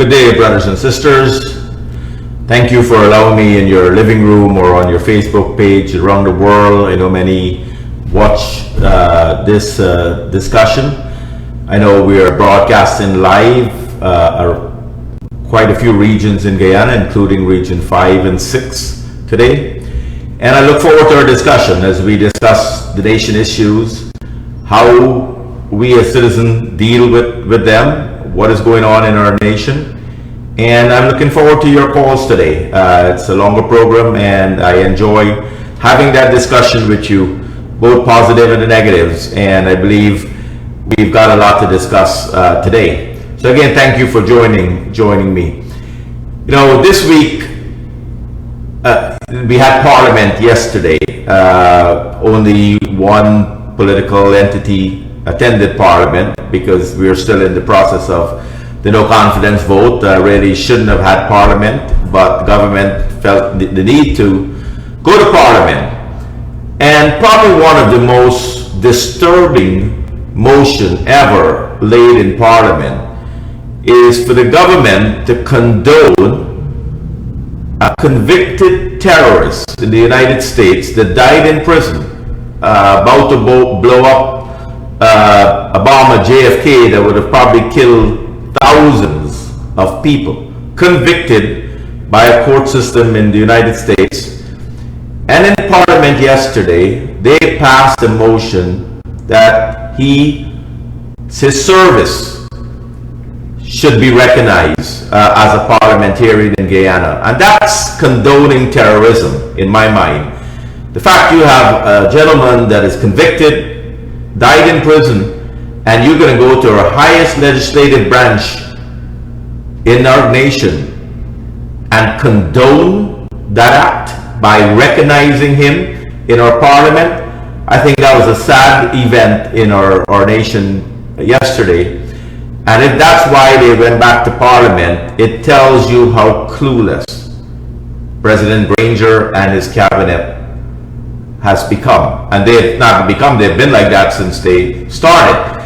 Good day, brothers and sisters. Thank you for allowing me in your living room or on your Facebook page around the world. I know many watch this discussion. I know we are broadcasting live quite a few regions in Guyana, including region 5 and 6 today. And I look forward to our discussion as we discuss the nation issues, how we as citizens deal with them, what is going on in our nation. And I'm looking forward to your calls today. It's a longer program and I enjoy having that discussion with you, both positive and the negatives. And I believe we've got a lot to discuss today. So again, thank you for joining me. You know, this week we had Parliament yesterday. Only one political entity attended Parliament because we're still in the process of the no confidence vote. Really shouldn't have had Parliament, but the government felt the need to go to Parliament. And probably one of the most disturbing motion ever laid in Parliament is for the government to condone a convicted terrorist in the United States that died in prison, about to blow up a bomb at JFK that would have probably killed thousands of people, convicted by a court system in the United States. And in Parliament yesterday, they passed a motion that his service should be recognized as a parliamentarian in Guyana. And that's condoning terrorism in my mind. The fact you have a gentleman that is convicted, died in prison, and you're going to go to our highest legislative branch in our nation and condone that act by recognizing him in our parliament. I think that was a sad event in our nation yesterday. And if that's why they went back to Parliament, it tells you how clueless President Granger and his cabinet has become. And they've not become, they've been like that since they started.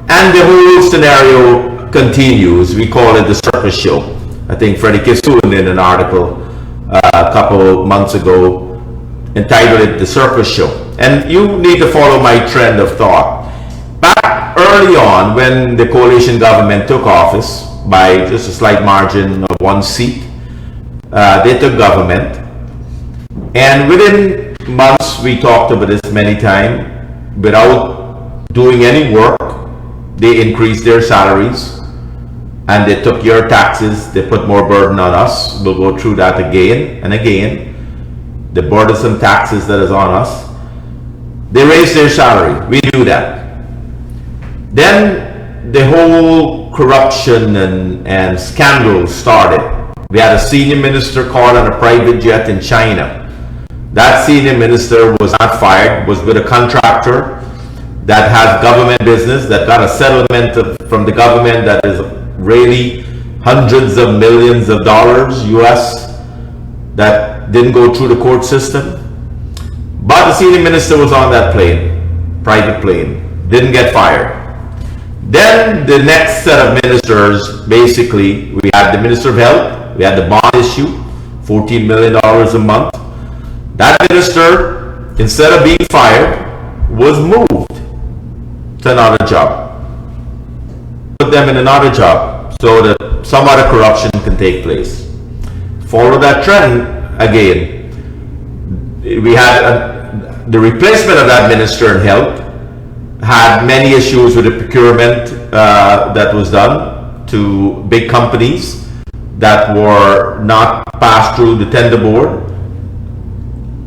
And the whole scenario continues. We call it the circus show. I think Freddie Kissoon in an article a couple months ago entitled it The Circus Show. And you need to follow my trend of thought. Back early on, when the coalition government took office by just a slight margin of 1 seat, they took government. And within months, we talked about this many times, without doing any work, they increased their salaries and they took your taxes. They put more burden on us. We'll go through that again and again. The burdensome taxes that is on us. They raised their salary. We knew that. Then the whole corruption and scandal started. We had a senior minister caught on a private jet in China. That senior minister was not fired, was with a contractor that has government business, that got a settlement from the government that is really hundreds of millions of dollars US that didn't go through the court system. But the senior minister was on that plane, private plane, didn't get fired. Then the next set of ministers, basically, we had the Minister of Health, we had the bond issue, $14 million a month. That minister, instead of being fired, was moved to another job. Put them in another job so that some other corruption can take place. Follow that trend again. We had the replacement of that minister in health had many issues with the procurement that was done to big companies that were not passed through the tender board.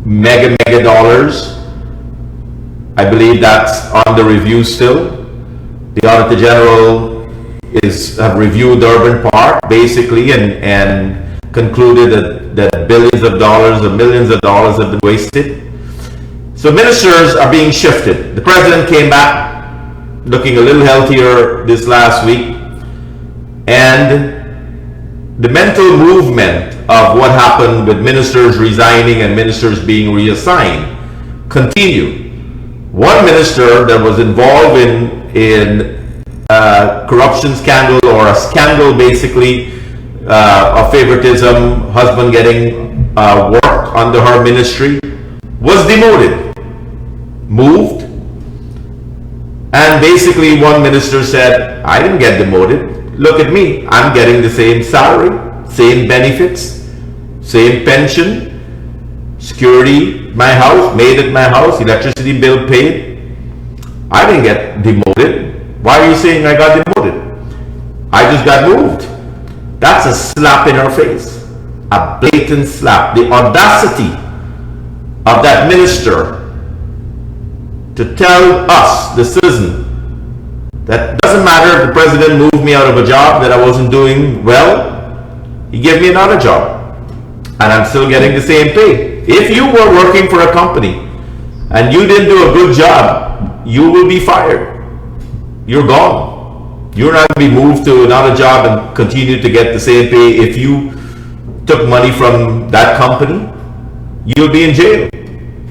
Mega dollars. I believe that's on the review still. The Auditor General have reviewed the urban part basically and concluded that billions of dollars or millions of dollars have been wasted. So ministers are being shifted. The president came back looking a little healthier this last week, and the mental movement of what happened with ministers resigning and ministers being reassigned continued. One minister that was involved in a corruption scandal, or a scandal basically of favoritism, husband getting work under her ministry, was demoted, moved, and basically one minister said, I didn't get demoted. Look at me, I'm getting the same salary, same benefits, same pension, security, my house, maid at my house, electricity bill paid. I didn't get demoted. Why are you saying I got demoted? I just got moved. That's a slap in her face. A blatant slap. The audacity of that minister to tell us, the citizen, that doesn't matter if the president moved me out of a job that I wasn't doing well, he gave me another job and I'm still getting the same pay. If you were working for a company and you didn't do a good job, you will be fired. You're gone. You're not going to be moved to another job and continue to get the same pay. If you took money from that company, you'll be in jail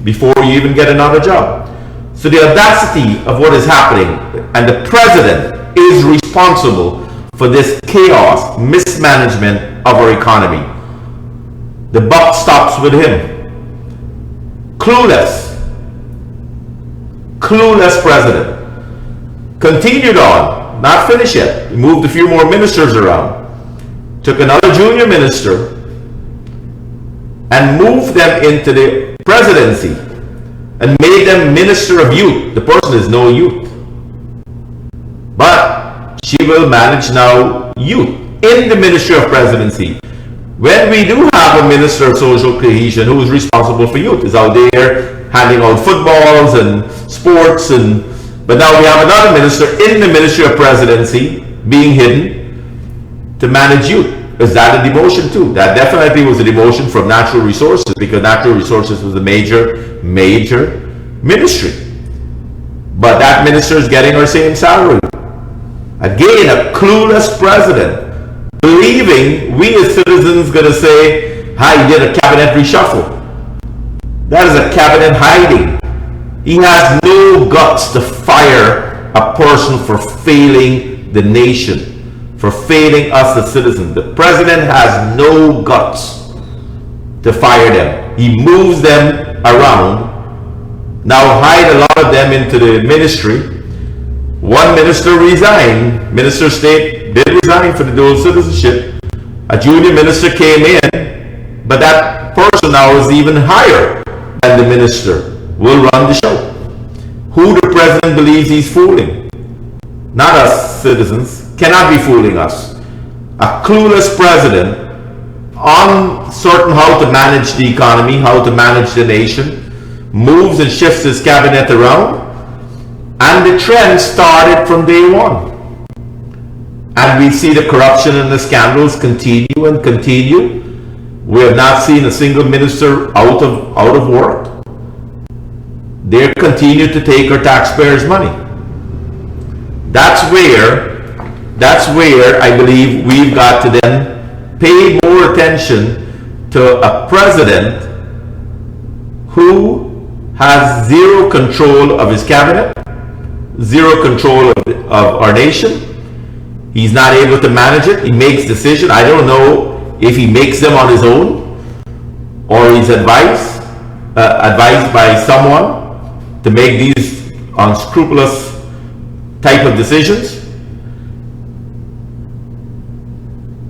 before you even get another job. So the audacity of what is happening, and the president is responsible for this chaos, mismanagement of our economy. The buck stops with him. Clueless president. Continued on, not finished yet. He moved a few more ministers around. Took another junior minister and moved them into the presidency and made them minister of youth. The person is no youth. But she will manage now youth in the Ministry of Presidency. When we do have a Minister of Social Cohesion who is responsible for youth, is out there handing out footballs and sports, but now we have another minister in the Ministry of Presidency being hidden to manage youth. Is that a demotion too? That definitely was a demotion from Natural Resources, because Natural Resources was a major ministry. But that minister is getting her same salary. Again, a clueless president, believing we as citizens going to say, hi, he did a cabinet reshuffle. That is a cabinet hiding. He has no guts to fire a person for failing the nation, for failing us as citizens. The president has no guts to fire them. He moves them around, now hide a lot of them into the ministry. One minister resigned. Minister of State did resign for the dual citizenship. A junior minister came in, but that person now is even higher than the minister, will run the show. Who the president believes he's fooling? Not us citizens. Cannot be fooling us. A clueless president, uncertain how to manage the economy, how to manage the nation, moves and shifts his cabinet around, and the trend started from day one. And we see the corruption and the scandals continue and continue. We have not seen a single minister out of work. They continue to take our taxpayers' money. That's where I believe we've got to then pay more attention to a president who has zero control of his cabinet, zero control of our nation. He's not able to manage it. He makes decisions. I don't know if he makes them on his own or he's advised by someone to make these unscrupulous type of decisions.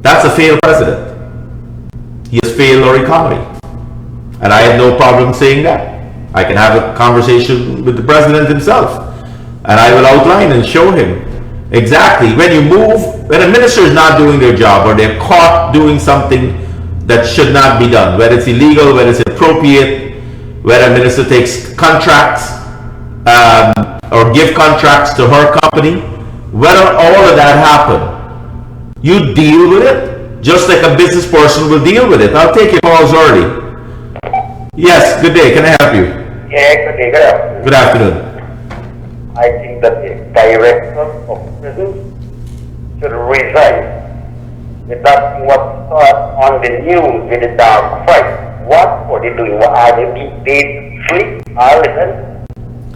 That's a failed president. He has failed our economy. And I have no problem saying that. I can have a conversation with the president himself, and I will outline and show him exactly when a minister is not doing their job, or they're caught doing something that should not be done, whether it's illegal, whether it's inappropriate, whether a minister takes contracts or give contracts to her company, whether all of that happen, you deal with it just like a business person will deal with it. I'll take your calls early. Yes, good day. Can I help you? Yeah, good day. Good afternoon. Good afternoon. I think that the director of prisons should resign. With that, what starts on the news with the dark fight. What are they doing? What are they being paid free? Listen.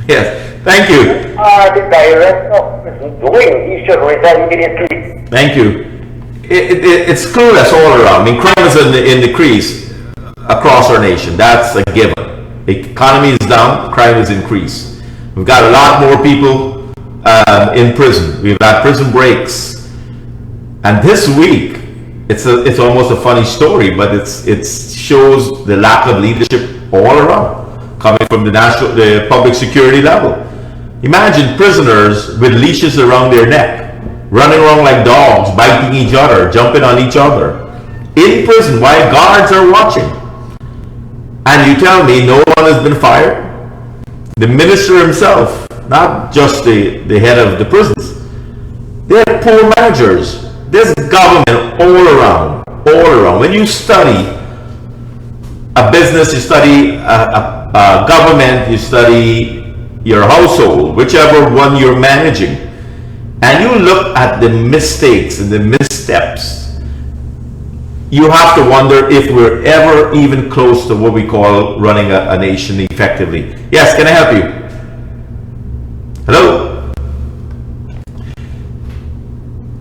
Yes, thank you. What are the director of prison doing? He should resign immediately. Thank you. it's clueless all around. I mean, crime is in decrease across our nation. That's a given. The economy is down, crime is increased. We've got a lot more people in prison. We've had prison breaks, and this week it's almost a funny story, but it shows the lack of leadership all around, coming from the public security level. Imagine prisoners with leashes around their neck, running around like dogs, biting each other, jumping on each other, in prison while guards are watching. And you tell me no one has been fired? The minister himself, not just the head of the prisons. They're poor managers. There's government all around, all around. When you study a business, you study a government, you study your household, whichever one you're managing, and you look at the mistakes and the missteps, you have to wonder if we're ever even close to what we call running a nation effectively. Yes, can I help you? Hello?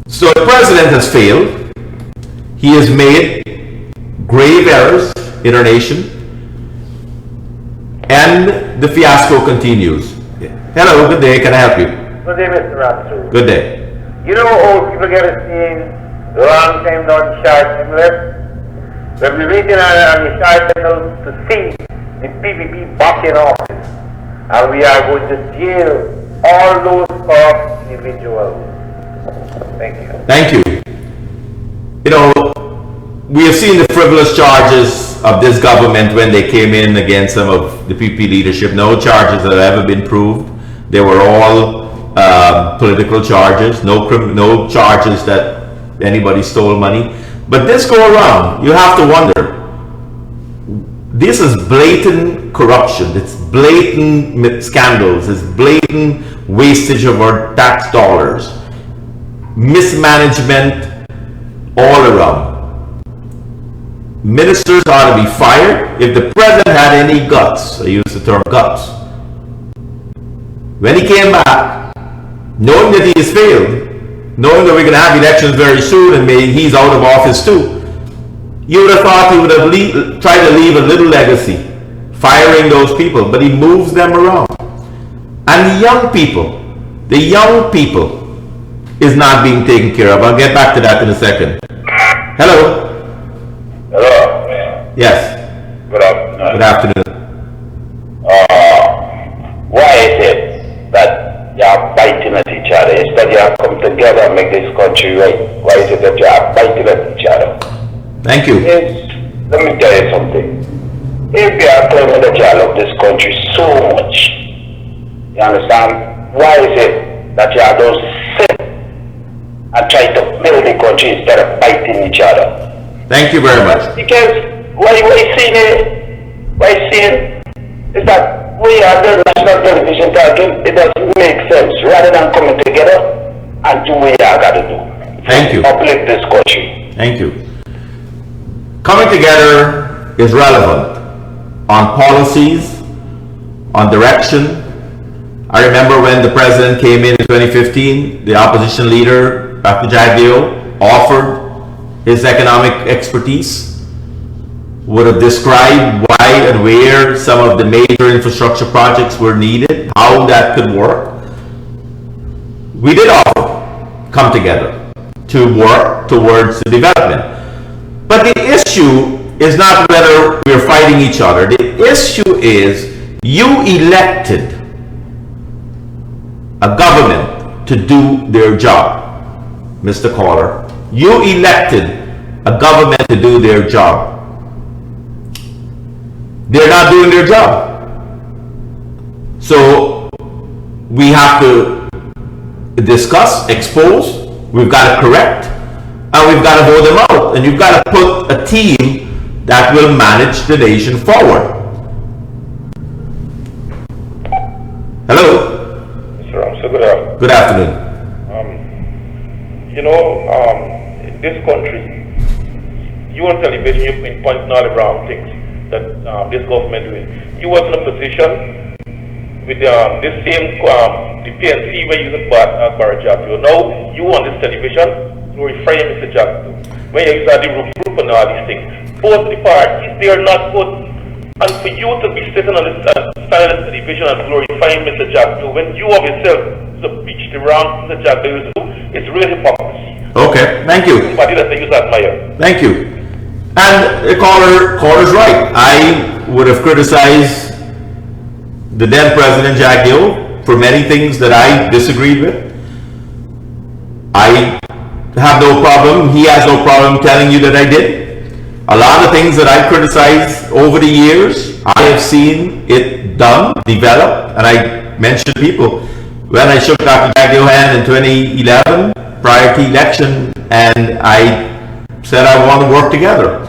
So the president has failed. He has made grave errors in our nation, and the fiasco continues. Hello, good day, can I help you? Good day, Mr. Ramsaroop. Good day. You know how people get a saying, long time down, short time left? When we're waiting on the short time now to see the PPP back in office, and we are going to jail all those corrupt individuals. Thank you. Thank you. You know, we have seen the frivolous charges of this government when they came in against some of the PP leadership. No charges have ever been proved. They were all political charges. No charges that anybody stole money. But this go around, you have to wonder. This is blatant corruption. It's blatant scandals. It's blatant wastage of our tax dollars. Mismanagement all around. Ministers ought to be fired. If the president had any guts, I use the term guts, when he came back, knowing that he has failed, knowing that we're going to have elections very soon and maybe he's out of office too, you would have thought he would have tried to leave a little legacy, firing those people, but he moves them around. And the young people is not being taken care of. I'll get back to that in a second. Hello? Hello. Yes. Good afternoon. Good afternoon. Why is it that you are fighting at each other instead you come together and make this country right? Why is it that you are fighting at each other? Thank you. Let me tell you something. If you are claiming that you love this country so much, you understand? Why is it that you are those sit and try to build the country instead of fighting each other? Thank you very much. Because what you seeing is that we are the national television talking, it doesn't make sense rather than coming together and do what you got to do. Thank you. Uplift this country. Thank you. Coming together is relevant on policies, on direction. I remember when the president came in 2015, the opposition leader, Dr. Jagdeo, offered his economic expertise, would have described why and where some of the major infrastructure projects were needed, how that could work. We did offer come together to work towards the development. But the issue is not whether we're fighting each other. The issue is you elected a government to do their job, Mr. Caller. You elected a government to do their job. They're not doing their job. So we have to discuss, expose, we've got to correct, and we've got to vote them out. And you've got to put a team that will manage the nation forward. Hello? Mr. Ramsaroop, Good afternoon. In this country, you on television, you've been pointing all the wrong things that this government doing. You was in a position with this same, the PNC where you used Barra Jack. Now, you on this television, glorifying Mr. Jack too. when you exert the reproof and all these things. Both the parties, they are not good. And for you to be sitting on this standing elevation and glorifying Mr. Jack, when you of yourself to preach the wrong Mr. Jack used to do, it's really hypocrisy. Okay, thank you. Somebody that they used to admire. Thank you. And the caller's right. I would have criticized the then President Jack Gill for many things that I disagreed with. I have no problem, he has no problem telling you that I did. A lot of things that I criticized over the years, I have seen it done, developed, and I mentioned people. When I shook Dr. Jack Gill's hand in 2011, prior to election, and I said I want to work together,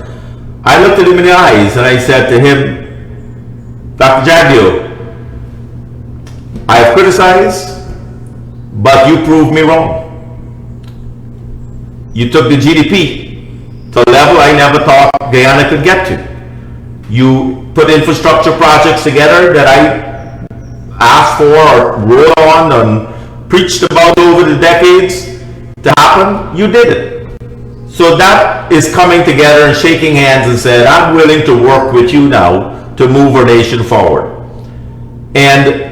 I looked at him in the eyes and I said to him, Dr. Jack Gill, I have criticized, but you proved me wrong. You took the GDP to a level I never thought Guyana could get to. You put infrastructure projects together that I asked for or wrote on and preached about over the decades to happen. You did it. So that is coming together and shaking hands and said, I'm willing to work with you now to move our nation forward. And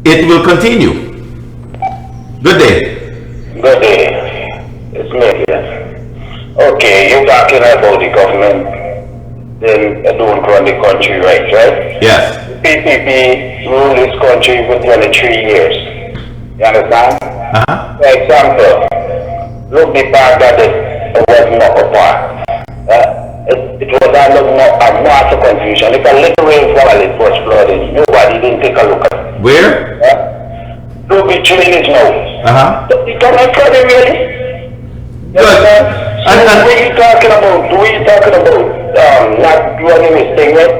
it will continue. Good day. Good day. It's me here. Okay, you're talking about the government, then don't run the country right? Yes. PPP ruled this country for 23 years. You understand? Uh-huh. For example, look the park that it was not a park. It was a massive confusion. If a little rainfall it was flooded, nobody didn't take a look at it. Where? Look the drainage now. Uh-huh. You don't have flooding really? Good. So what are you talking about? Not running this thing with?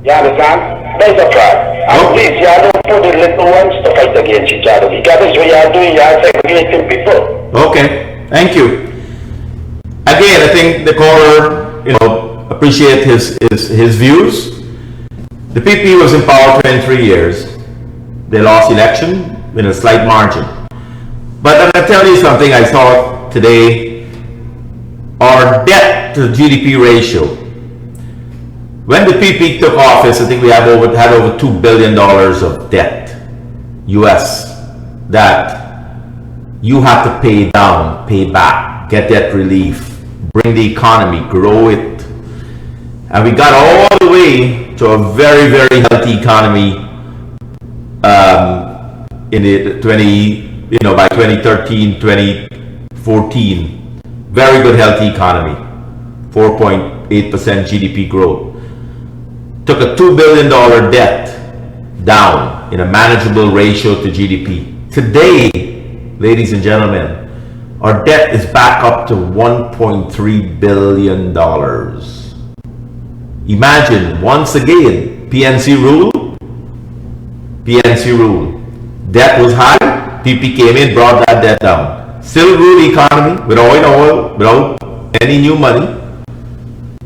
You understand? There's a fraud. And please, you don't put the little ones to fight against each other. Because that's what you are doing, you are segregating people. Okay, thank you. Again, I think the caller, appreciate his views. The PP was in power 23 years. They lost election in a slight margin. But I'm going to tell you something I saw today. Our debt to GDP ratio. When the PP took office, I think we had over $2 billion of debt, US, that you have to pay down, pay back, get debt relief, bring the economy, grow it. And we got all the way to a very, very healthy economy in the by 2013, 2014. Very good healthy economy, 4.8% GDP growth. Took a $2 billion debt down in a manageable ratio to GDP. Today, ladies and gentlemen, our debt is back up to $1.3 billion. Imagine, once again, PNC rule. Debt was high, PP came in, brought that debt down. Still grew the economy without oil, without any new money.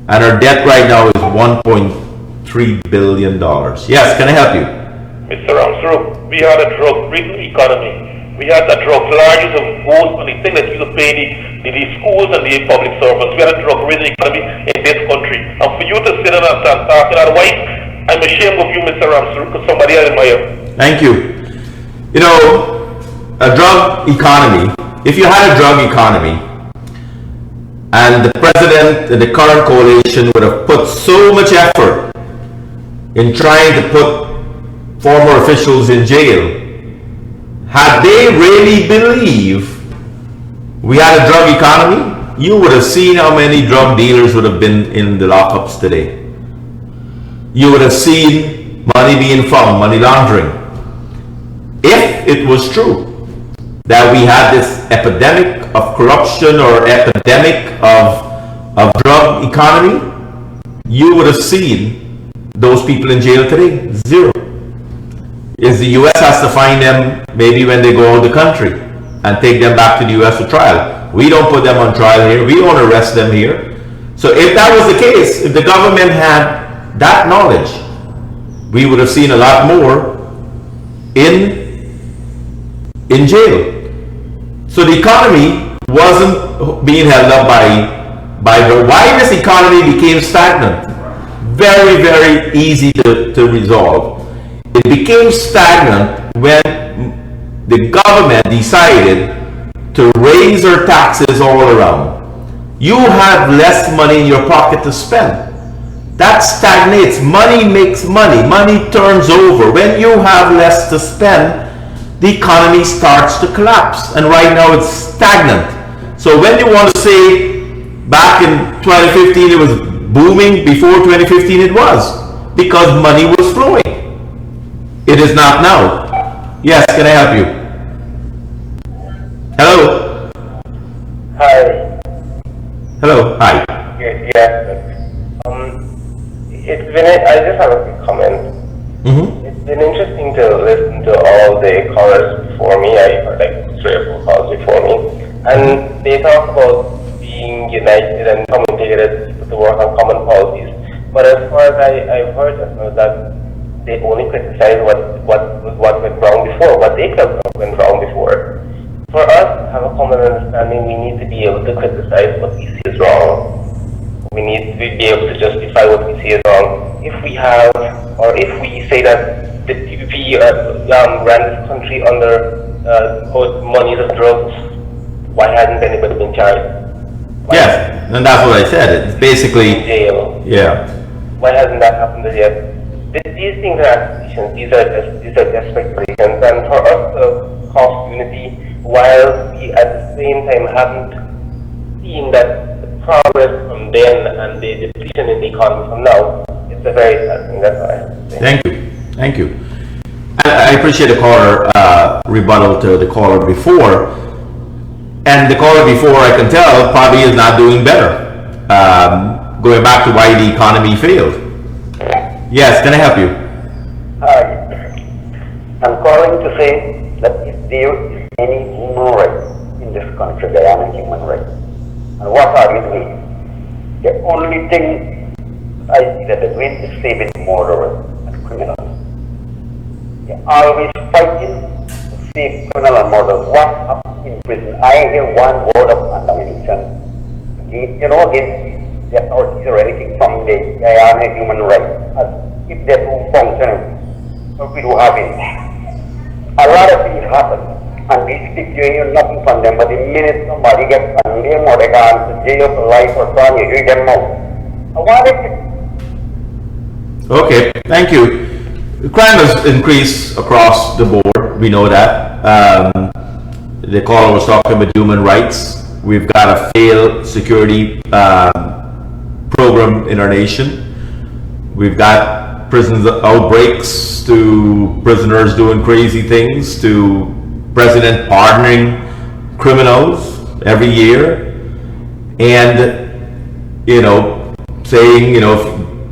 And our debt right now is $1.3 billion. Yes, can I help you? Mr. Ramsaroop, we had a drug-ridden economy. We had the drug largest of most on the thing that used to pay the schools and the public servants. We had a drug-ridden economy in this country. And for you to sit and stand talking otherwise, I'm ashamed of you, Mr. Ramsaroop, because somebody I admire. Thank you. A drug economy, if you had a drug economy, and the president and the current coalition would have put so much effort in trying to put former officials in jail, had they really believed we had a drug economy, you would have seen how many drug dealers would have been in the lockups today. You would have seen money being found, money laundering. If it was true that we had this epidemic of corruption or epidemic of drug economy, you would have seen those people in jail today. Zero. Is the US has to find them maybe when they go out of the country and take them back to the US for trial. We don't put them on trial here. We don't arrest them here. So if that was the case, if the government had that knowledge, we would have seen a lot more in jail. So the economy wasn't being held up by her. Why this economy became stagnant? Very, very easy to resolve. It became stagnant when the government decided to raise their taxes all around. You have less money in your pocket to spend. That stagnates. Money makes money. Money turns over. When you have less to spend, the economy starts to collapse. And right now it's stagnant. So when you want to say back in 2015 it was booming, before 2015 it was, because money was flowing. It is not now. Yes, can I help you? Hello? Hi. Hello, hi. It's been, I just have a quick comment. It's been interesting to listen to all the callers before me. I heard like 3 or 4 calls before me. And they talk about being united and coming together to work on common policies. But as far as I've heard just now that they only criticize what went wrong before, what they felt went wrong before. For us to have a common understanding, we need to be able to criticize what we see is wrong. We need to be able to justify what we see is wrong. If we have, or if we say that the PPP ran this country under money of drugs, why hasn't anybody been charged? Yes, and that's what I said. It's basically in jail. Yeah. Why hasn't that happened as yet? These things are accusations. These are just speculations. And for us to cause unity, while we at the same time haven't seen that the progress from then and the depletion in the economy from now, it's a very sad thing. That's what I have to say. Thank you. Thank you. I appreciate the caller rebuttal to the caller before. And the caller before, I can tell, probably is not doing better. Going back to why the economy failed. Yes, can I help you? Hi. I'm calling to say that if there is any human right in this country, there are no human rights. And what are you doing? The only thing I see that they're doing is saving murderers and criminals. They're always fighting to save criminals and murderers. What happens in prison? I hear one word of condemnation. You know, against the authorities or anything from the Guyana human rights. As if they do function, but we do have it. A lot of things happen, and we stick to hear nothing from them, but the minute somebody gets condemned or they go to jail for life or so on, you hear them out. I want it. Okay, thank you. Crime has increased across the board. We know that. The caller was talking about human rights. We've got a failed security program in our nation. We've got prisons outbreaks, to prisoners doing crazy things, to president pardoning criminals every year, and saying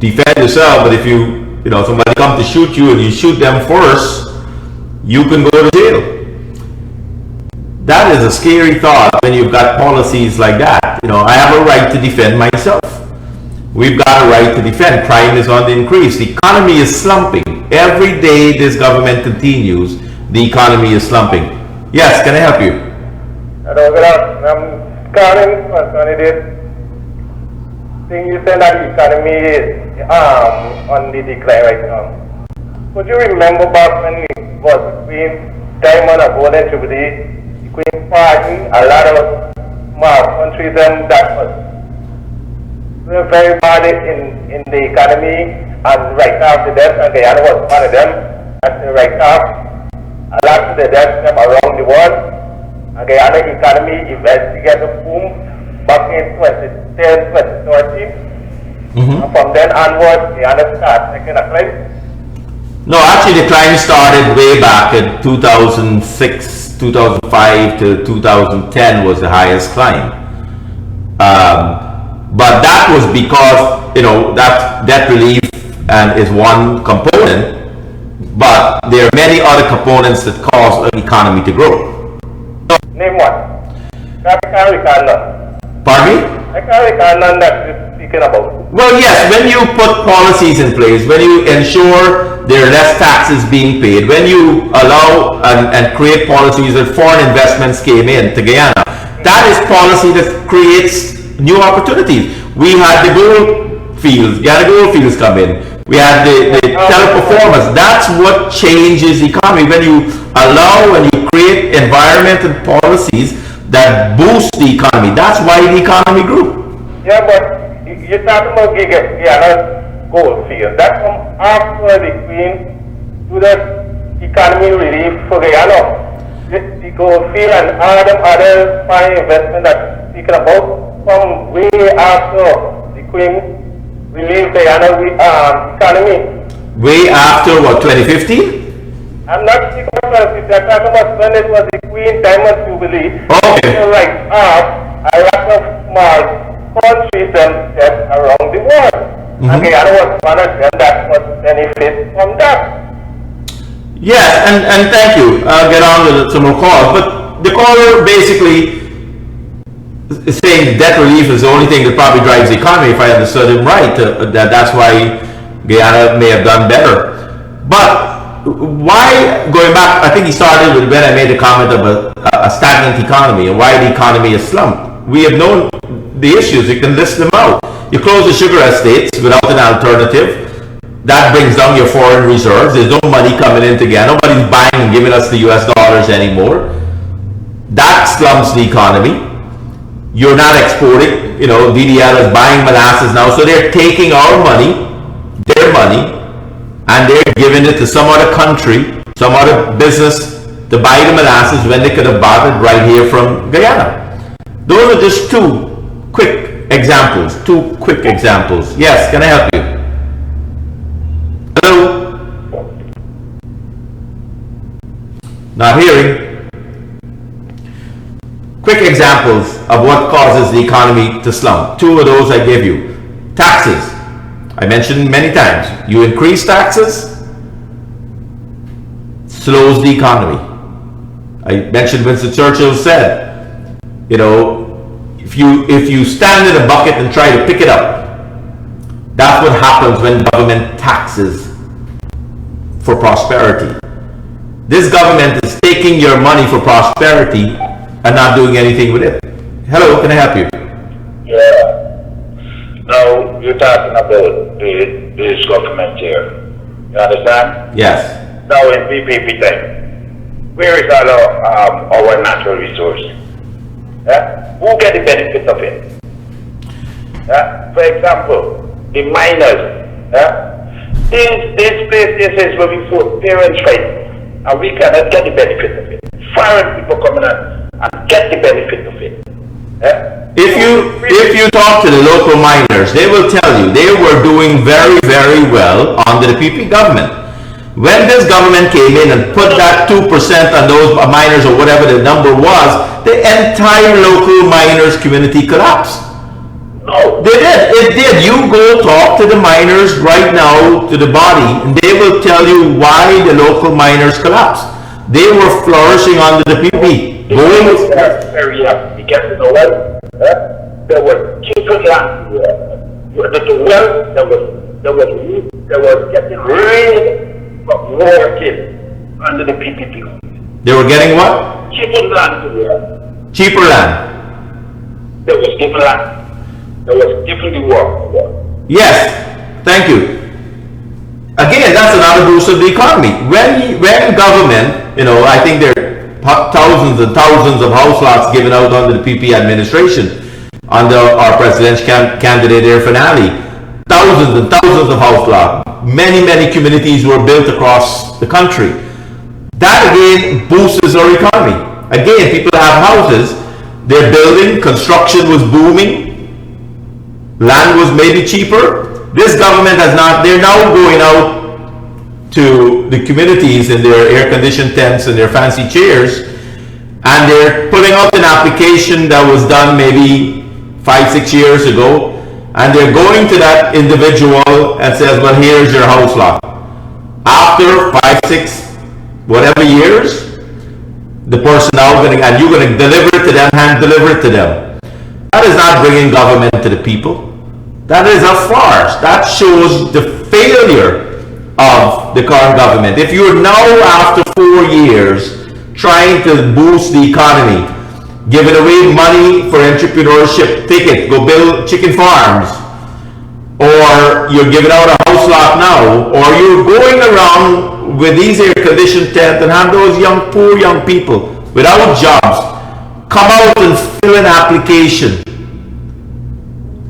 defend yourself, but if somebody comes to shoot you and you shoot them first, you can go to jail. That is a scary thought when you've got policies like that. I have a right to defend myself. We've got a right to defend. Crime is on the increase. The economy is slumping. Every day this government continues, the economy is slumping. Yes, can I help you? Hello, good afternoon. I'm calling concerning this thing you said that the economy is on the decline right now. Could you remember back when it was between Diamond and Golden Jubilee, the Queen Party, a lot of countries that was very bad in the economy, and right now the debt, and Guyana was one of them, and right now a lot of the debt them around the world, and Guyana economy eventually get a boom back in 2010, 2013, and from then onwards Guyana starts taking a climb. No, actually the climb started way back in 2006, 2005 to 2010 was the highest climb. But that was because, that debt relief is one component, but there are many other components that cause an economy to grow. Name one. I can't recall none. Pardon me? I can't recall none that you're speaking about. Well, yes, when you put policies in place, when you ensure there are less taxes being paid, when you allow and create policies that foreign investments came in to Guyana, That is policy that creates new opportunities. We had the gold fields, come in. We had the teleperformance. That's what changes the economy. When you allow and you create environment and policies that boost the economy. That's why the economy grew. Yeah, but you're talking about Guyana gold field. That comes after the Queen to the economy relief for Guyana. The gold field and all them other foreign investment that's speaking about from way after the Queen relief Guyana economy. Way after what, 2015? I'm not speaking about 2015. I'm talking about when it was the Queen Diamond Jubilee. Okay. So like a lot of small countries themselves around the world. And Guyana was one of them that was benefit from that. Yes, and thank you. I'll get on to some more calls. But the caller basically is saying debt relief is the only thing that probably drives the economy, if I understood him right. That's why Guyana may have done better. But why, going back, I think he started with when I made a comment of a stagnant economy and why the economy is slumped. We have known the issues. You can list them out. You close the sugar estates without an alternative. That brings down your foreign reserves. There's no money coming in again. Nobody's buying and giving us the US dollars anymore. That slumps the economy. You're not exporting. DDL is buying molasses now. So they're taking our money, their money, and they're giving it to some other country, some other business to buy the molasses when they could have bought it right here from Guyana. Those are just two quick examples. Yes, can I help you? Hello? Not hearing. Quick examples of what causes the economy to slump. Two of those I gave you. Taxes. I mentioned many times. You increase taxes, slows the economy. I mentioned Winston Churchill said, if you stand in a bucket and try to pick it up, that's what happens when government taxes for prosperity. This government is taking your money for prosperity and not doing anything with it. Hello, can I help you? Yeah. Now, you're talking about this government here. You understand? Yes. Now, in PPP time, where is all our natural resource? Who get the benefit of it? For example, the miners. These places where we put parents' rights, and we cannot get the benefit of it. Foreign people coming in and get the benefit of it. If you talk to the local miners, they will tell you they were doing very, very well under the PP government. When this government came in and put that 2% on those miners or whatever the number was, the entire local miners community collapsed. No. They did. It did. You go talk to the miners right now, to the body, and they will tell you why the local miners collapsed. They were flourishing under the PP. Because you know what? There was cheaper land. The wealth that was getting rid of more kids under the PPP. They were getting what? Cheaper land. Cheaper land. There was cheaper land. There was different work. Yes, thank you. Again, that's another boost of the economy. When government, I think there are thousands and thousands of house lots given out under the PP administration, under our presidential candidate Air Finale. Thousands and thousands of house lots. Many, many communities were built across the country. That again boosts our economy. Again, people have houses, they're building, construction was booming, land was maybe cheaper. This government has not, they're now going out to the communities in their air-conditioned tents and their fancy chairs, and they're putting out an application that was done maybe 5-6 years ago, and they're going to that individual and says, well, here's your house lot. After 5-6 whatever years, the person now and you're going to deliver it to them, hand deliver it to them. That is not bringing government to the people. That is a farce. That shows the failure of the current government. If you're now, after 4 years, trying to boost the economy, giving away money for entrepreneurship. Take it, go build chicken farms. Or you're giving out a house lot now, or you're going around with these air-conditioned tents and have those poor young people without jobs come out and fill an application.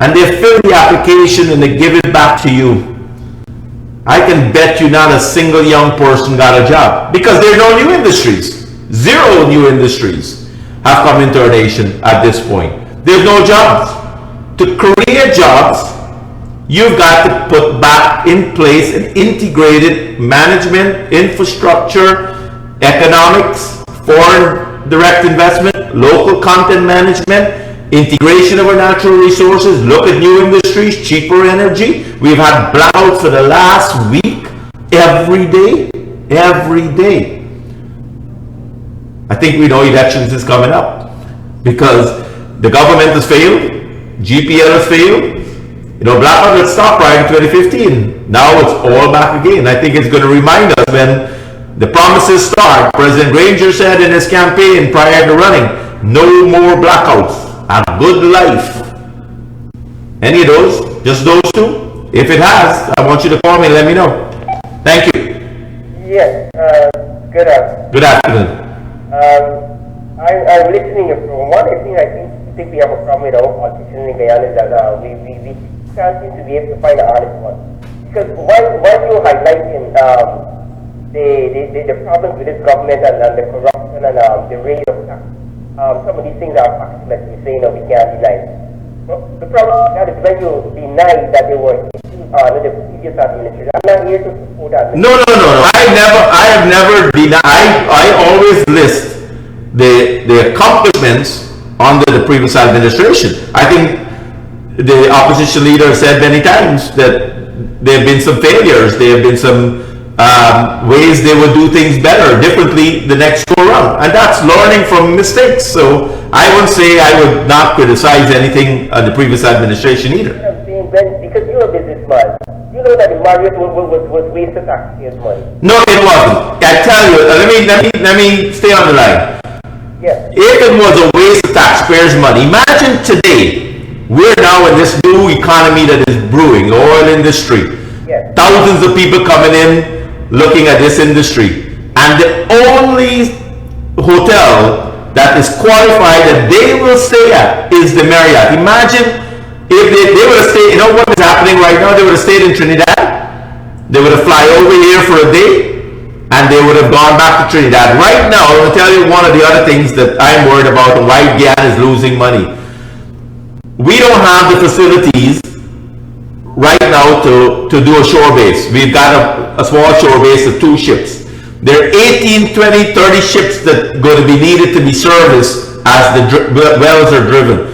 And they fill the application and they give it back to you. I can bet you not a single young person got a job because there are no new industries. Zero new industries have come into our nation at this point. There's no jobs. To create jobs, you've got to put back in place an integrated management, infrastructure, economics, foreign direct investment, local content management, integration of our natural resources, look at new industries, cheaper energy. We've had blackouts for the last week, every day. I think we know elections is coming up because the government has failed, GPL has failed. You know, blackout had stopped right in 2015. Now it's all back again. I think it's going to remind us when the promises start. President Granger said in his campaign prior to running, no more blackouts. A good life. Any of those? Just those two? If it has, I want you to call me and let me know. Thank you. Yes, good afternoon. Good afternoon. I'm listening to one thing I think we have a problem with our politicians in Guyana is that we can't seem to be able to find an honest one. Because while you're highlighting the problems with this government and the corruption and the rate of tax, some of these things are facts, like we say, we can't deny. But the problem with that is when you deny that they were under the previous administration. I'm not here to support that. No. I have never denied. I always list the accomplishments under the previous administration. I think the opposition leader said many times that there have been some failures. There have been some ways they would do things better, differently the next go around. And that's learning from mistakes. So I would say I would not criticize anything of the previous administration either. I'm saying, Ben, because you're a businessman, you know that the Marriott was wasted taxpayers' money. No, it wasn't. I tell you, let me stay on the line. Yeah. If it was a waste of taxpayers' money, imagine today, we're now in this new economy that is brewing, the oil industry. Yeah. Thousands of people coming in, looking at this industry, and the only hotel that is qualified that they will stay at is the Marriott. Imagine if they would have stayed, you know what is happening right now, they would have stayed in Trinidad, they would have fly over here for a day, and they would have gone back to Trinidad. Right now, I'm going to tell you one of the other things that I'm worried about and why Guyana is losing money. We don't have the facilities right now to do a shore base. We've got a small shore base of 2 ships. There are 18, 20, 30 ships that are going to be needed to be serviced as the wells are drilled.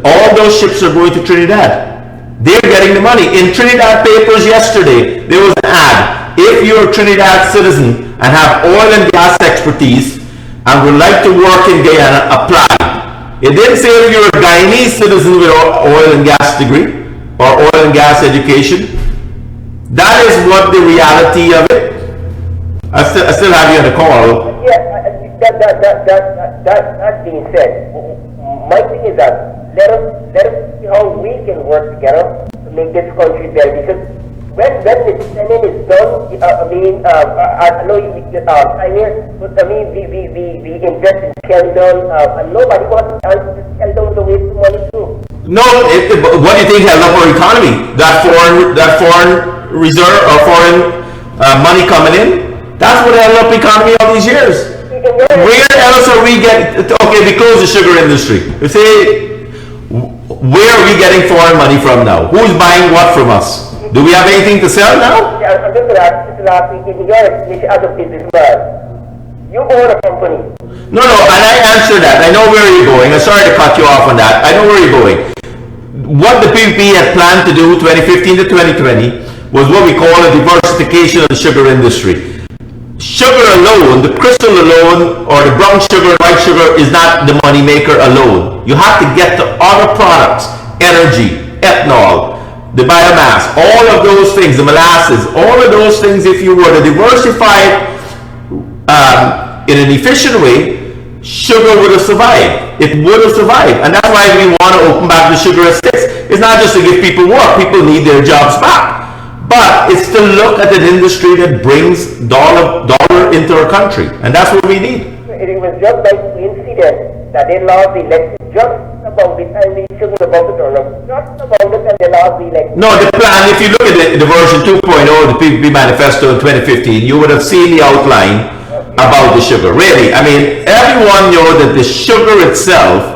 All those ships are going to Trinidad. They're getting the money. In Trinidad papers yesterday, there was an ad. If you're a Trinidad citizen and have oil and gas expertise and would like to work in Guyana, apply. It didn't say if you're a Guyanese citizen with oil and gas degree or oil and gas education. That is what the reality of it. I still have you on the call. Yeah, that being said, my thing is that let us see how we can work together to make this country better. Because when the Senate is done, I know you time here, but we invest in Keldon, and nobody wants to answer this Keldon the waste of money too. No, what do you think held up our economy? That foreign reserve or foreign money coming in? That's what held up the economy all these years. Where else are we getting? Okay, we close the sugar industry. We say, where are we getting foreign money from now? Who's buying what from us? Do we have anything to sell now? Yeah, I'm just asking, in your explanation as a businessman, you own a company. No, and I answer that. I know where you're going. I'm sorry to cut you off on that. I know where you're going. What the PPP had planned to do 2015 to 2020 was what we call a diversification of the sugar industry. Sugar alone, the crystal alone, or the brown sugar and white sugar is not the money maker alone. You have to get to other products, energy, ethanol, the biomass, all of those things, the molasses, all of those things, if you were to diversify it in an efficient way, sugar would have survived. It would have survived. And that's why we want to open back the sugar estates. It's not just to give people work. People need their jobs back. But it's to look at an industry that brings dollar into our country. And that's what we need. It was just by coincidence that they lost the election just about the time the sugar was about to turn up. Just about the time they lost the election. No, the plan, if you look at the version 2.0 of the PPP manifesto in 2015, you would have seen the outline about the sugar. Really, I mean, everyone knows that the sugar itself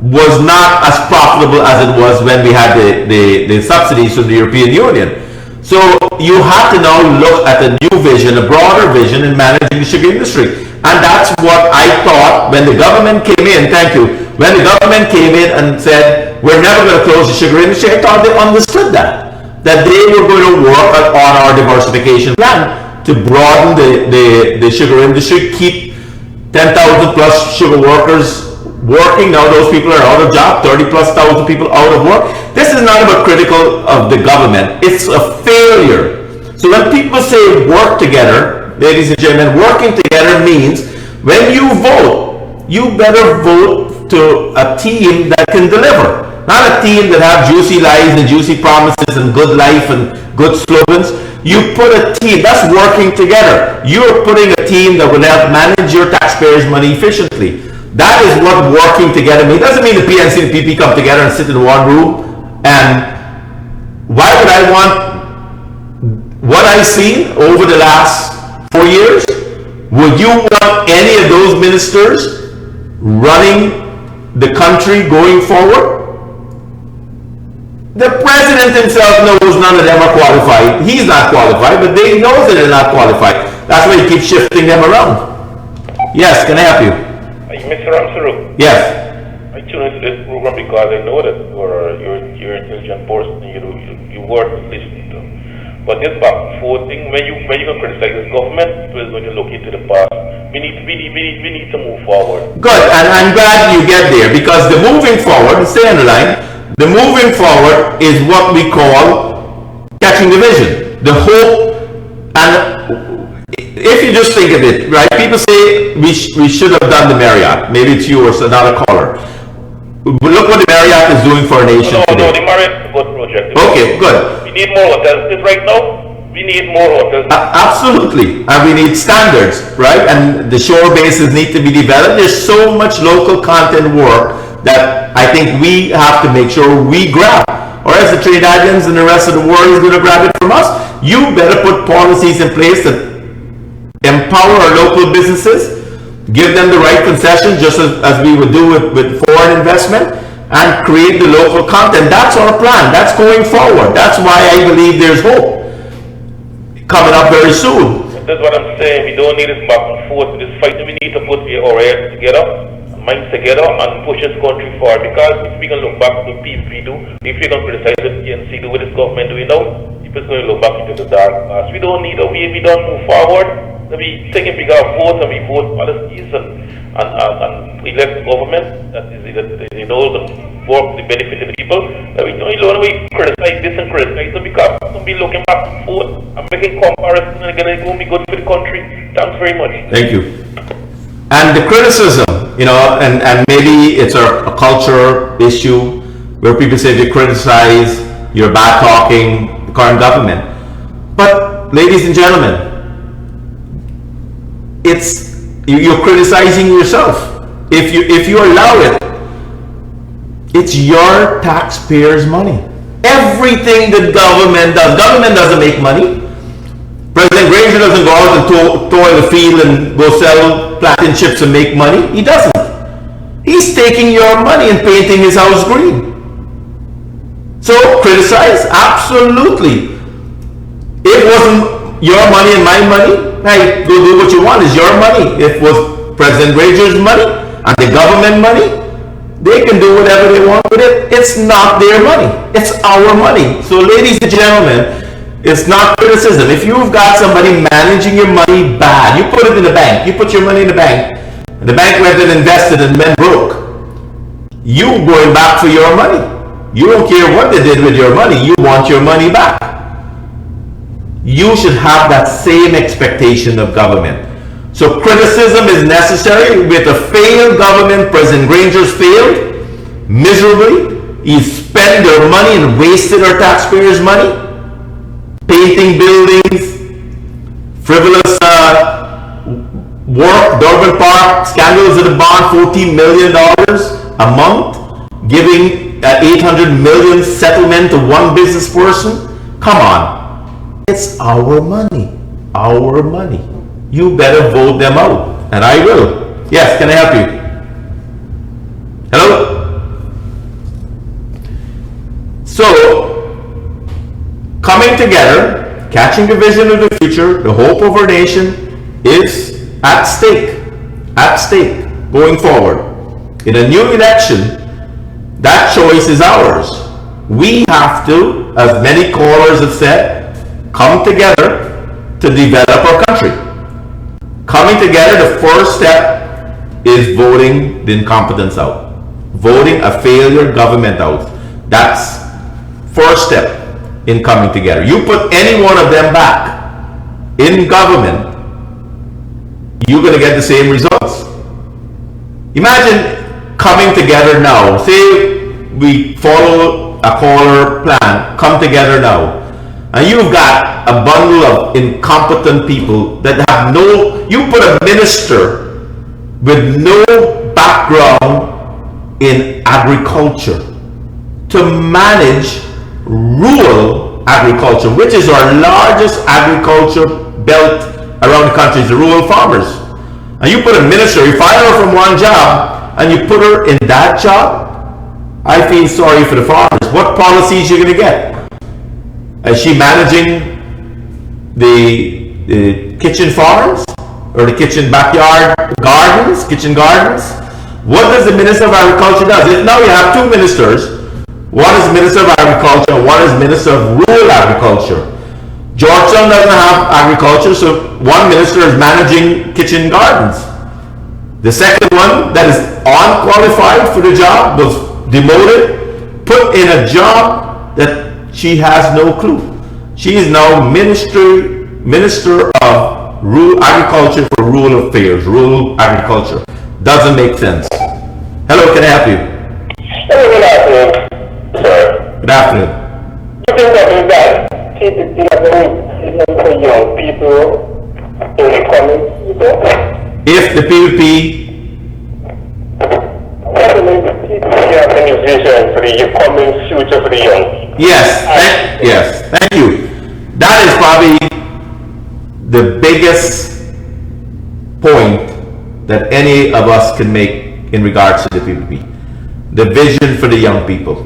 was not as profitable as it was when we had the subsidies from the European Union. So you have to now look at a new vision, a broader vision in managing the sugar industry. And that's what I thought when the government came in, thank you, when the government came in and said, we're never going to close the sugar industry, I thought they understood that they were going to work on our diversification plan to broaden the sugar industry, keep 10,000 plus sugar workers working. Now those people are out of job, 30 plus thousand people out of work. This is not about critical of the government. It's a failure. So when people say work together, ladies and gentlemen, working together means when you vote, you better vote to a team that can deliver. Not a team that have juicy lies and juicy promises and good life and good slogans. You put a team, that's working together. You're putting a team that will help manage your taxpayers' money efficiently. That is what working together means. It doesn't mean the PNC and the PP come together and sit in one room. And why would I want what I've seen over the last 4 years? Would you want any of those ministers running the country going forward? The president himself knows none of them are qualified. He's not qualified, but they know that they're not qualified. That's why he keeps shifting them around. Yes, can I help you? Mr. Ramsaroop. Yes. I tune into this program because I know that you're an intelligent person and you worth listening to. But this back and forth thing, when you can criticize this government, people is going to look into the past. We need to move forward. Good, and I'm glad you get there, because the moving forward, stay on the line, the moving forward is what we call catching the vision. The hope, and if you just think of it, right, people say we should have done the Marriott. Maybe it's you or another caller. But look what the Marriott is doing for a nation today. No, the Marriott is a good project. Okay, good. We need more hotels. Right now, we need more hotels. Absolutely. And we need standards, right? And the shore bases need to be developed. There's so much local content work that I think we have to make sure we grab. Or else the Trinidadians and the rest of the world is going to grab it from us. You better put policies in place that empower our local businesses, give them the right concessions, just as we would do with foreign investment, and create the local content. That's our plan. That's going forward. That's why I believe there's hope coming up very soon. That's what I'm saying. We don't need this back and forth. This fight, we need to put our heads together, minds together, and push this country forward. Because if we can look back to the peace we do, if we can criticize the PNC, do what this government doing now, people's going to look back into the dark past. We don't need we don't move forward. We taking bigger votes and we vote policies and elect government that is the work the benefit of the people. We don't we criticize this and criticize them because we'll be looking back and forth and making comparisons and it's going to be good for the country. Thanks very much. Thank you. And the criticism, and maybe it's a culture issue where people say if you criticize, you're bad talking the current government. But ladies and gentlemen, you're criticizing yourself. If you allow it, it's your taxpayers' money. Everything that government doesn't make money. President Granger doesn't go out and toil the field and go sell plantain chips and make money. He doesn't. He's taking your money and painting his house green. So criticize? Absolutely. It wasn't your money and my money. Hey, go do what you want. It's your money. If it was President Granger's money and the government money, they can do whatever they want with it. It's not their money. It's our money. So ladies and gentlemen, it's not criticism. If you've got somebody managing your money bad, you put it in the bank. You put your money in the bank. And the bank went and invested and went broke. You going back for your money. You don't care what they did with your money. You want your money back. You should have that same expectation of government. So criticism is necessary. With a failed government, President Granger's failed miserably. He spent their money and wasted our taxpayers' money, painting buildings, frivolous work, Durban Park, scandals at the bond, $14 million a month, giving an $800 million settlement to one business person. Come on. It's our money. Our money. You better vote them out. And I will. Yes, can I help you? Hello? So, coming together, catching the vision of the future, the hope of our nation is at stake going forward. In a new election, that choice is ours. We have to, as many callers have said, come together to develop our country. Coming together, the first step is voting the incompetence out. Voting a failure government out. That's first step in coming together. You put any one of them back in government, you're going to get the same results. Imagine coming together now. Say we follow a caller plan, come together now, and you've got a bundle of incompetent people that have no, you put a minister with no background in agriculture to manage rural agriculture, which is our largest agriculture belt around the country, is the rural farmers. And you put a minister, you fire her from one job and you put her in that job, I feel sorry for the farmers. What policies are you going to get? Is she managing the kitchen farms or the kitchen backyard gardens, kitchen gardens? What does the Minister of Agriculture do? Now you have two ministers. One is Minister of Agriculture, one is Minister of Rural Agriculture. Georgetown doesn't have agriculture, so one minister is managing kitchen gardens. The second one that is unqualified for the job was demoted, put in a job that she has no clue. She is now Minister of Rural Agriculture for Rural Affairs, Rural Agriculture. Doesn't make sense. Hello, can I help you? Hello, good afternoon, sir. Good afternoon. You think that is that PPP is for young people in the coming people? If the PPP, what do you mean PPP organization for the coming future for the young people? yes, thank you. That is probably the biggest point that any of us can make in regards to the PPP. The vision for the young people.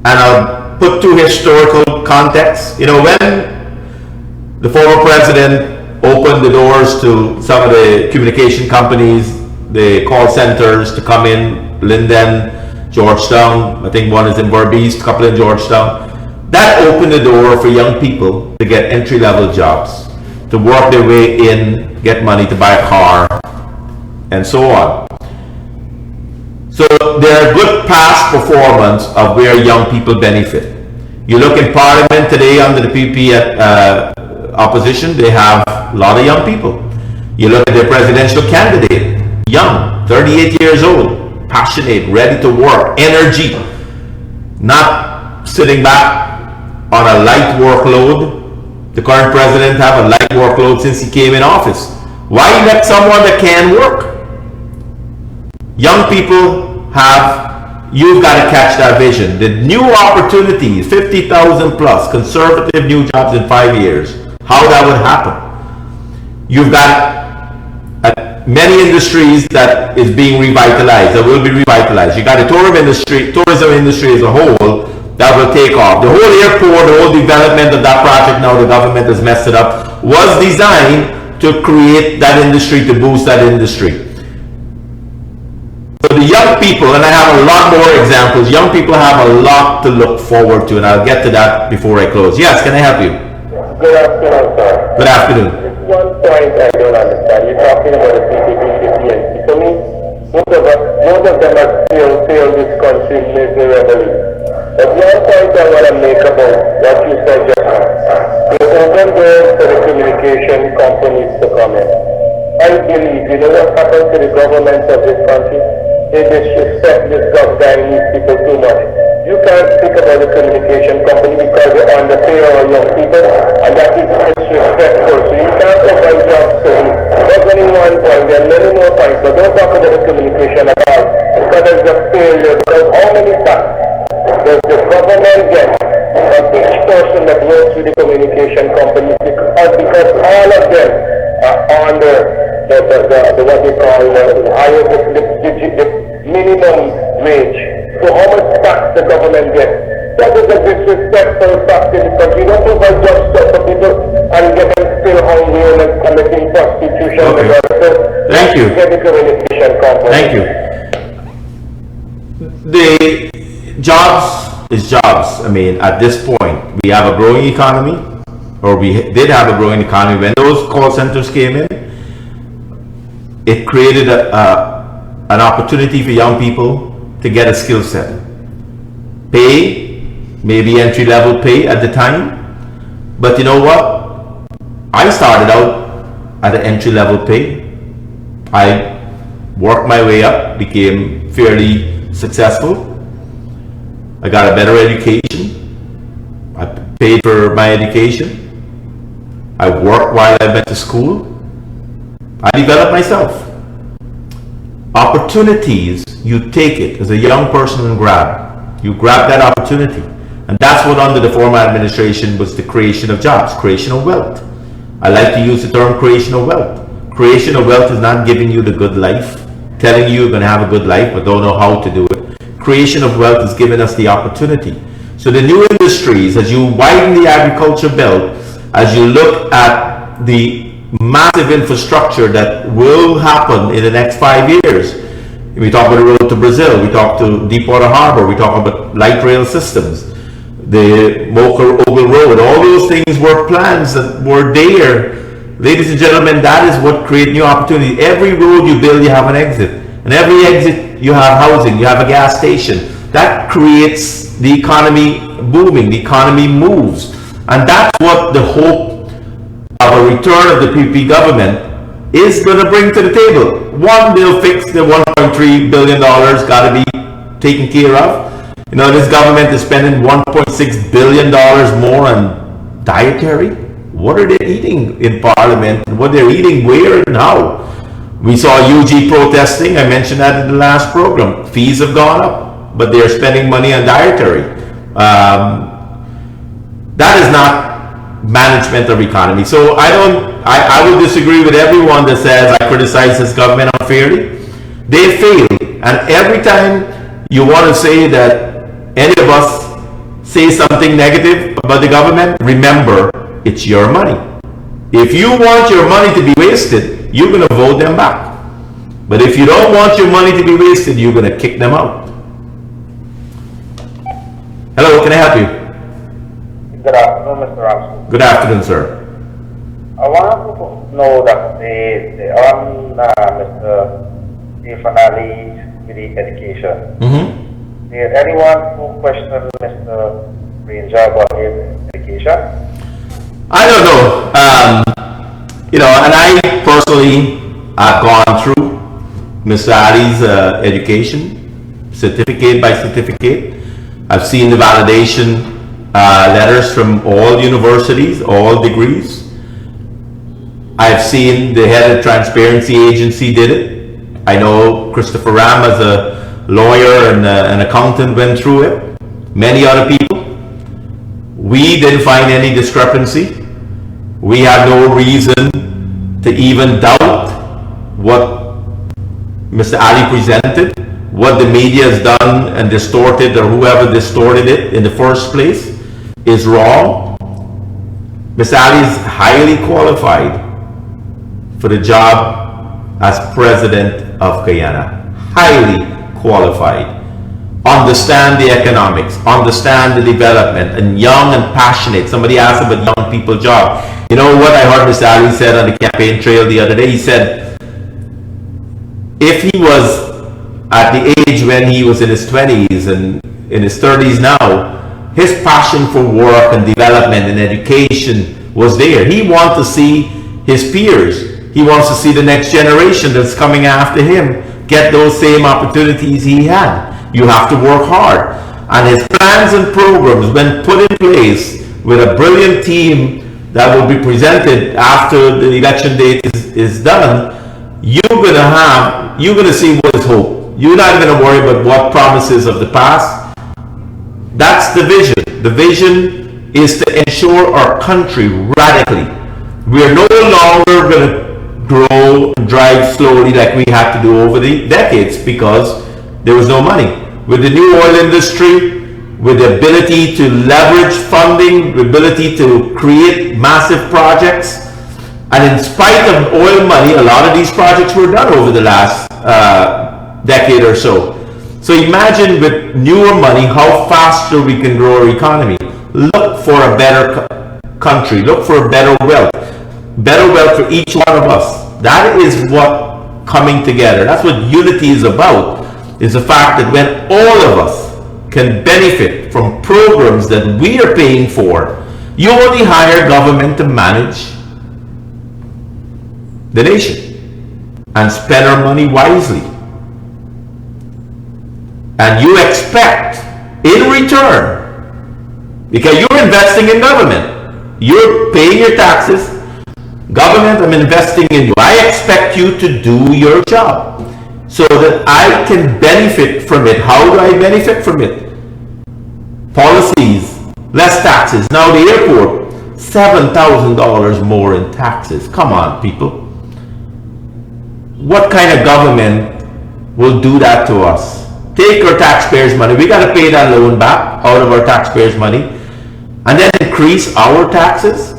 And I'll put two historical contexts. You know, when the former president opened the doors to some of the communication companies, the call centers to come in, Linden, Georgetown, I think one is in Verbies, a couple in Georgetown. That opened the door for young people to get entry-level jobs, to work their way in, get money to buy a car, and so on. So there are good past performance of where young people benefit. You look in Parliament today under the PPP opposition, they have a lot of young people. You look at their presidential candidate, young, 38 years old, passionate, ready to work, energy, not sitting back on a light workload. The current president have a light workload since he came in office. Why let someone that can work? Young people you've got to catch that vision. The new opportunities, 50,000 plus, conservative new jobs in 5 years, how that would happen. You've got many industries that is being revitalized, that will be revitalized. You got the tourism industry as a whole, that will take off. The whole airport, the whole development of that project now, the government has messed it up, was designed to create that industry, to boost that industry. So the young people, and I have a lot more examples, young people have a lot to look forward to, and I'll get to that before I close. Yes, can I help you? Good afternoon, sir. Good afternoon. One point I don't understand. You're talking about the PPP and to me, most of them have failed this country miserably. But one point I want to make about what you said just now, you open doors for the communication companies to come in. I believe, you know what happened to the government of this country? They disrespect this Guyanese people too much. You can't speak about the communication company because they're on the payroll of young people, and that is disrespectful. So you can't provide jobs to me. There's only one point, there are many more points, but don't talk about the communication at all, because there's a failure. Because how many tax does the government get from each person that works with the communication companies? Because all of them are on the what they call the higher, the minimum wage. So how much tax the government gets? That is a disrespectful practice because you don't provide jobs for people and get them still hungry and committing prostitution. Okay. So Thank you. get the communication company. Thank you. The jobs is jobs. I mean, at this point, we have a growing economy, or we did have a growing economy. When those call centers came in, it created an opportunity for young people to get a skill set. Pay, maybe entry-level pay at the time, but you know what? I started out at an entry-level pay. I worked my way up, became fairly successful. I got a better education. I paid for my education. I worked while I went to school. I developed myself. Opportunities, you take it as a young person and grab. You grab that opportunity. And that's what under the former administration was the creation of jobs, creation of wealth. I like to use the term creation of wealth. Creation of wealth is not giving you the good life, telling you you're going to have a good life but don't know how to do it. Creation of wealth is giving us the opportunity. So the new industries, as you widen the agriculture belt, as you look at the massive infrastructure that will happen in the next 5 years. We talk about the road to Brazil, we talk to Deepwater Harbor, we talk about light rail systems, the Mocha-Ogle Road, all those things were plans that were there. Ladies and gentlemen, that is what creates new opportunity. Every road you build, you have an exit. And every exit, you have housing, you have a gas station. That creates the economy booming, the economy moves. And that's what the hope of a return of the PP government is going to bring to the table. One, they'll fix the $1.3 billion got to be taken care of. You know, this government is spending $1.6 billion more on dietary. What are they eating in Parliament? What they're eating where and how? We saw UG protesting. I mentioned that in the last program. Fees have gone up, but they're spending money on dietary. That is not management of economy. So I would disagree with everyone that says I criticize this government unfairly. They fail. And every time you want to say that any of us say something negative about the government, remember, it's your money. If you want your money to be wasted, you're going to vote them back. But if you don't want your money to be wasted, you're going to kick them out. Hello, can I help you? Good afternoon, Mr. Ramsaroop. Good afternoon, sir. I want to know that Mr. Stephen Ali with the education. Mm-hmm. Is anyone who questioned Mr. Ranger about his education? I don't know. You know, and I personally have gone through Mr. Ali's education, certificate by certificate. I've seen the validation letters from all universities, all degrees. I've seen the head of transparency agency did it. I know Christopher Ram, as a lawyer and an accountant, went through it. Many other people. We didn't find any discrepancy. We have no reason to even doubt what Mr. Ali presented, what the media has done and distorted, or whoever distorted it in the first place, is wrong. Mr. Ali is highly qualified for the job as president of Guyana. Highly qualified. Understand the economics, understand the development, and young and passionate. Somebody asked about young people job. You know what I heard Mr. Ali said on the campaign trail the other day? He said, if he was at the age when he was in his 20s and in his 30s now, his passion for work and development and education was there. He wanted to see his peers He wants to see the next generation that's coming after him get those same opportunities he had. You have to work hard. And his plans and programs, when put in place with a brilliant team that will be presented after the election date is done, you're gonna see what is hope. You're not gonna worry about what promises of the past. That's the vision. The vision is to ensure our country radically. We are no longer gonna grow and drive slowly like we had to do over the decades because there was no money. With the new oil industry, with the ability to leverage funding, the ability to create massive projects, and in spite of oil money, a lot of these projects were done over the last decade or so. So imagine with newer money how faster we can grow our economy. Look for a better country, look for a better wealth for each one of us. That is what coming together, that's what unity is about, is the fact that when all of us can benefit from programs that we are paying for, you only hire government to manage the nation and spend our money wisely. And you expect in return, because you're investing in government, you're paying your taxes, government, I'm investing in you. I expect you to do your job so that I can benefit from it. How do I benefit from it? Policies, less taxes. Now the airport, $7,000 more in taxes. Come on, people. What kind of government will do that to us? Take our taxpayers' money. We got to pay that loan back out of our taxpayers' money and then increase our taxes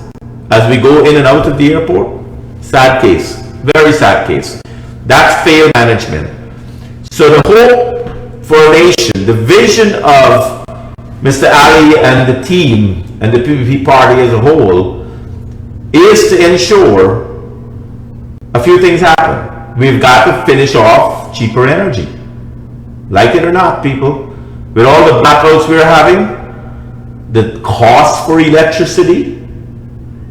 as we go in and out of the airport. Sad case. Very sad case. That's failed management. So the hope for a nation, the vision of Mr. Ali and the team and the PPP party as a whole is to ensure a few things happen. We've got to finish off cheaper energy. Like it or not, people, with all the blackouts we're having, the cost for electricity,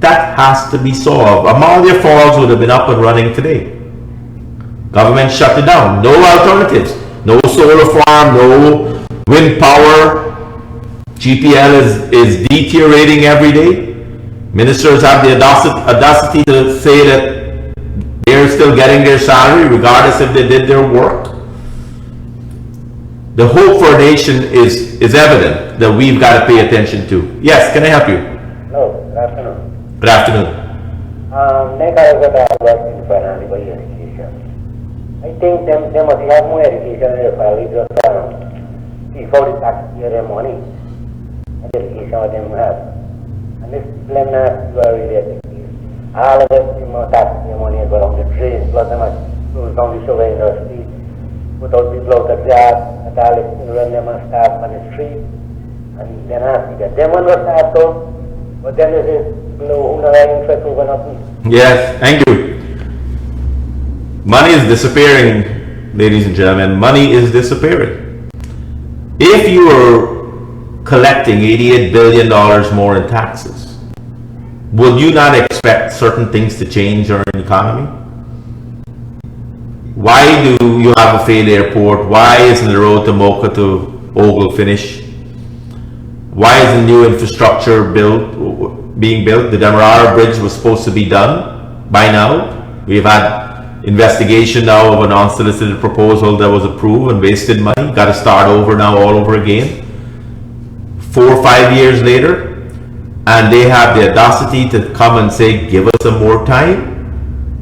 that has to be solved. Amalia Falls would have been up and running today. Government shut it down. No alternatives. No solar farm, no wind power. GPL is deteriorating every day. Ministers have the audacity to say that they're still getting their salary regardless if they did their work. The hope for a nation is evident that we've got to pay attention to. Yes, can I help you? Hello, good afternoon. Good afternoon. I think they must have more education if I leave just before the taxpayer money. And the education of them have. And this blame not very effective. All of it, more taxpayer money go down the drain, plus they must close down the sugar industry, put out people out of jobs. When them start on the street, and then I see that them will start though, but then it is below interest over nothing. Yes, thank you. Money is disappearing, ladies and gentlemen. Money is disappearing. If you are collecting $88 billion more in taxes, will you not expect certain things to change in our economy? Why do you have a failed airport? Why isn't the road to Mocha to Ogle finished? Why isn't new infrastructure being built? The Demerara Bridge was supposed to be done by now. We've had investigation now of an unsolicited proposal that was approved and wasted money. Got to start over now all over again. 4 or 5 years later, and they have the audacity to come and say, give us some more time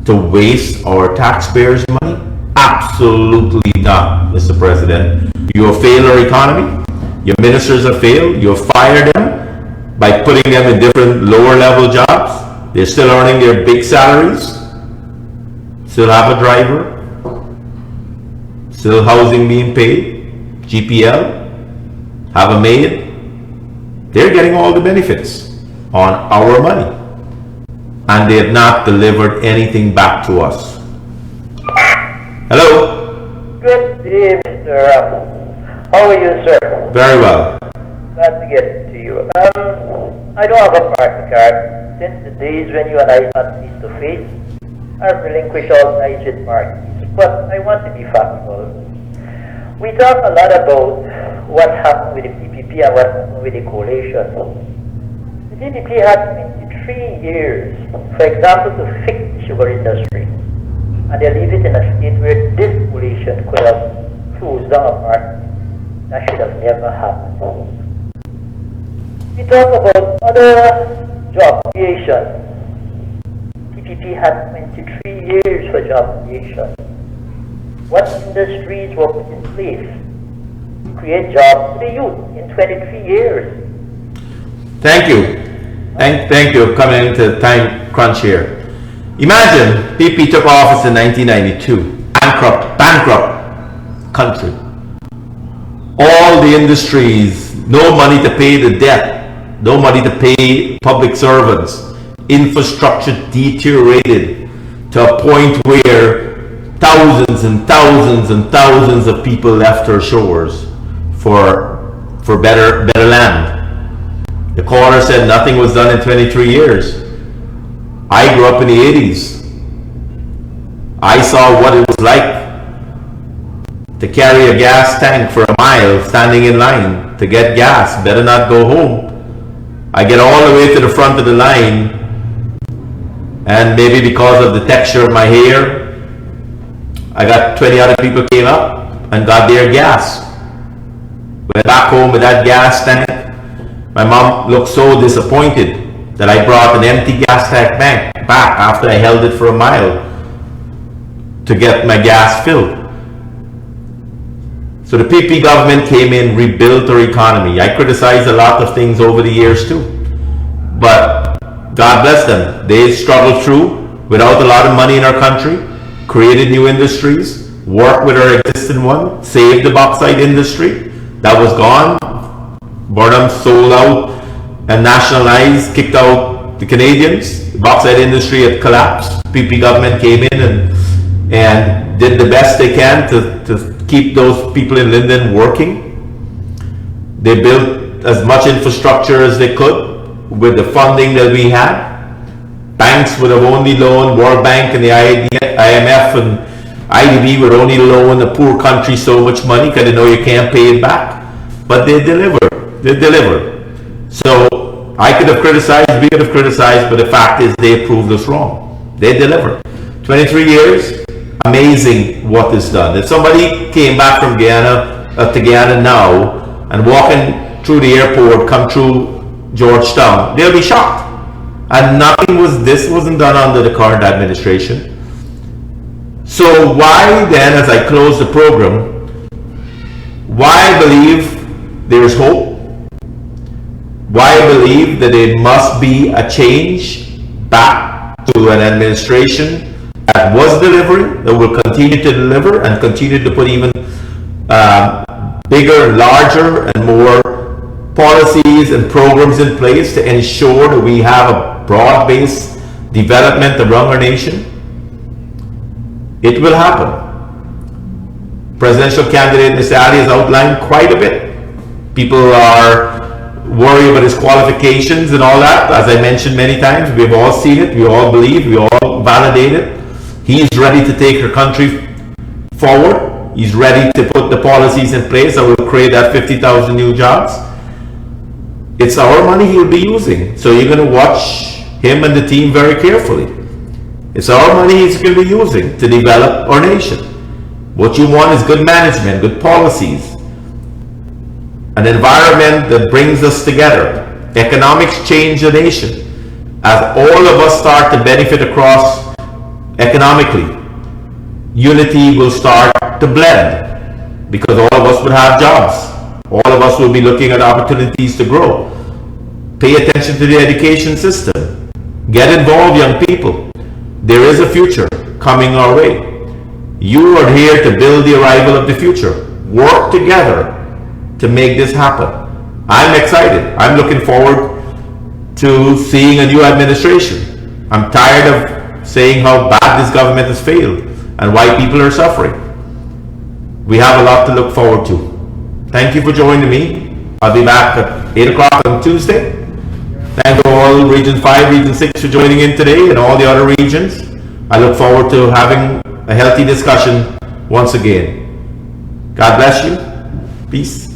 to waste our taxpayers' money? Absolutely not, Mr. President. You have failed our economy. Your ministers have failed. You have fired them by putting them in different lower level jobs. They're still earning their big salaries. Still have a driver. Still housing being paid. GPL. Have a maid. They're getting all the benefits on our money. And they have not delivered anything back to us. Hello? Good day, Mr. How are you, sir? Very well. Glad to get to you. I don't have a party card. Since the days when you and I met face to face, I've relinquished all ties with parties, but I want to be factual. We talk a lot about what happened with the PPP and what happened with the coalition. The PPP had 23 years, for example, to fix the sugar industry, and they leave it in a state where this coalition could have closed down a party. That should have never happened. We talk about other job creation. PPP had 23 years for job creation. What industries were put in place to create jobs for the youth in 23 years? Thank you. Thank you for coming into time crunch here. Imagine PP took office in 1992. Bankrupt country. All the industries, no money to pay the debt, no money to pay public servants. Infrastructure deteriorated to a point where thousands and thousands and thousands of people left our shores for better land. The caller said nothing was done in 23 years. I grew up in the 80s. I saw what it was like to carry a gas tank for a mile standing in line to get gas. Better not go home. I get all the way to the front of the line, and maybe because of the texture of my hair, I got 20 other people came up and got their gas. Went back home with that gas tank. My mom looked so disappointed that I brought an empty gas tank back after I held it for a mile to get my gas filled. So the PP government came in, rebuilt our economy. I criticized a lot of things over the years too, but God bless them. They struggled through without a lot of money in our country, created new industries, worked with our existing one, saved the bauxite industry that was gone. Burnham sold out and nationalized, kicked out the Canadians. The bauxite industry had collapsed. PP government came in and did the best they can to keep those people in Linden working. They built as much infrastructure as they could with the funding that we had. Banks would have only loaned, World Bank and the IMF and IDB would only loan a poor country so much money because they know you can't pay it back. But they delivered. They delivered. So I could have criticized, we could have criticized, but the fact is they proved us wrong. They delivered. 23 years, amazing what is done. If somebody came back from Guyana to Guyana now and walking through the airport, come through Georgetown, they'll be shocked. And this wasn't done under the current administration. So why then, as I close the program, why I believe there is hope? Why I believe that there must be a change back to an administration that was delivering, that will continue to deliver and continue to put even bigger, larger and more policies and programs in place to ensure that we have a broad-based development around our nation. It will happen. Presidential candidate Mr. Ali has outlined quite a bit. People are worried about his qualifications and all that. As I mentioned many times, we've all seen it, we all believe, we all validate it. He's ready to take our country forward. He's ready to put the policies in place that will create that 50,000 new jobs. It's our money he'll be using. So you're going to watch him and the team very carefully. It's our money he's going to be using to develop our nation. What you want is good management, good policies, an environment that brings us together. Economics change the nation. As all of us start to benefit across economically, unity will start to blend because all of us will have jobs. All of us will be looking at opportunities to grow. Pay attention to the education system. Get involved, young people. There is a future coming our way. You are here to build the arrival of the future. Work together to make this happen. I'm excited. I'm looking forward to seeing a new administration. I'm tired of saying how bad this government has failed and why people are suffering. We have a lot to look forward to. Thank you for joining me. I'll be back at 8 o'clock on Tuesday. Thank you all Region 5, Region 6 for joining in today and all the other regions. I look forward to having a healthy discussion once again. God bless you. Peace.